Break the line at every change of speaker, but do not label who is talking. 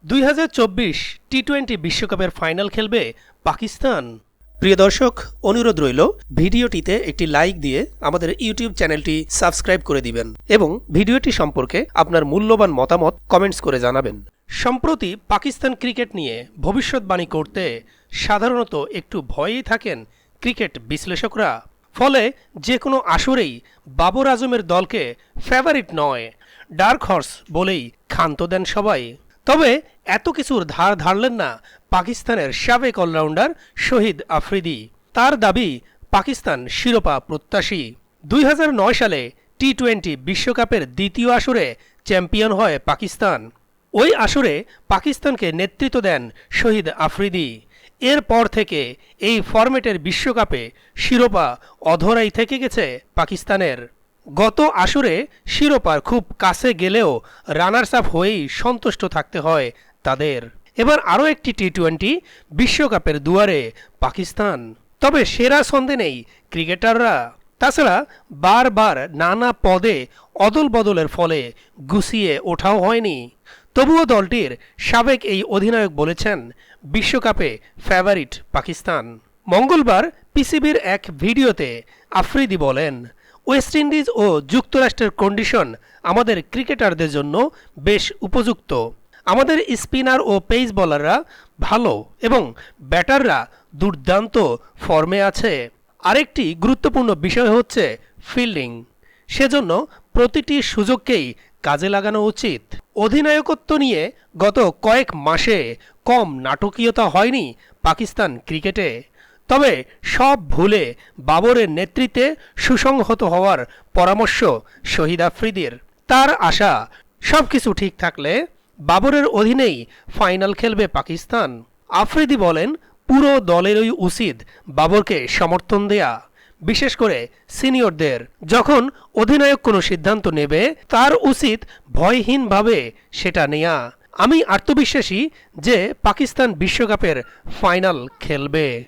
2024 টি-20 বিশ্বকাপের ফাইনাল খেলবে পাকিস্তান। প্রিয় দর্শক, অনুরোধ রইল ভিডিওটিতে একটি লাইক দিয়ে আমাদের ইউটিউব চ্যানেলটি সাবস্ক্রাইব করে দিবেন এবং ভিডিওটি সম্পর্কে আপনার মূল্যবান মতামত কমেন্টস করে জানাবেন। সম্প্রতি পাকিস্তান ক্রিকেট নিয়ে ভবিষ্যৎবাণী করতে সাধারণত একটু ভয়েই থাকেন ক্রিকেট বিশ্লেষকরা। ফলে যে কোনো আসরেই বাবর আজমের দলকে ফেভারিট নয়, ডার্ক হর্স বলেই ক্ষান্ত দেন সবাই। তবে এত কিছুর ধার ধারলেন না পাকিস্তানের সাবেক অলরাউন্ডার শহীদ আফ্রিদি। তার দাবি পাকিস্তান শিরোপা প্রত্যাশী। 2009 সালে টি-20 বিশ্বকাপের দ্বিতীয় আসরে চ্যাম্পিয়ন হয় পাকিস্তান। ওই আসরে পাকিস্তানকে নেতৃত্ব দেন শহীদ আফ্রিদি। এরপর থেকে এই ফরম্যাটের বিশ্বকাপে শিরোপা অধরাই থেকে গেছে পাকিস্তানের। গত আসরে শিরোপার খুব কাছে গেলেও রানার্স আপ হয়েই সন্তুষ্ট থাকতে হয় তাদের। এবার আরও একটি টি-20 বিশ্বকাপের দুয়ারে পাকিস্তান। তবে সেরা ছন্দে নেই ক্রিকেটাররা। তাছাড়া বারবার নানা পদে অদল বদলের ফলে গুছিয়ে ওঠাও হয়নি। তবুও দলটির সাবেক এই অধিনায়ক বলেছেন বিশ্বকাপে ফেভারিট পাকিস্তান। মঙ্গলবার পিসিবির এক ভিডিওতে আফ্রিদি বলেন, ওয়েস্ট ইন্ডিজ ও যুক্তরাষ্ট্রের কন্ডিশন আমাদের ক্রিকেটারদের জন্য বেশ উপযুক্ত। আমাদের স্পিনার ও পেস বোলাররা ভালো এবং ব্যাটাররা দুর্দান্ত ফর্মে আছে। আরেকটি গুরুত্বপূর্ণ বিষয় হচ্ছে ফিল্ডিং। সেজন্য প্রতিটি সুযোগকেই কাজে লাগানো উচিত। অধিনায়কত্ব নিয়ে গত কয়েক মাসে কম নাটকীয়তা হয়নি পাকিস্তান ক্রিকেটে। তবে সব ভুলে বাবরের নেতৃত্বে সুসংহত হওয়ার পরামর্শ শহীদ আফ্রিদির। তার আশা সবকিছু ঠিক থাকলে বাবরের অধীনেই ফাইনাল খেলবে পাকিস্তান। আফ্রিদি বলেন, পুরো দলেরই উচিত বাবরকে সমর্থন দেয়া, বিশেষ করে সিনিয়রদের। যখন অধিনায়ক কোনো সিদ্ধান্ত নেবে তার উচিত ভয়হীনভাবে সেটা নেয়া। আমি আত্মবিশ্বাসী যে পাকিস্তান বিশ্বকাপের ফাইনাল খেলবে।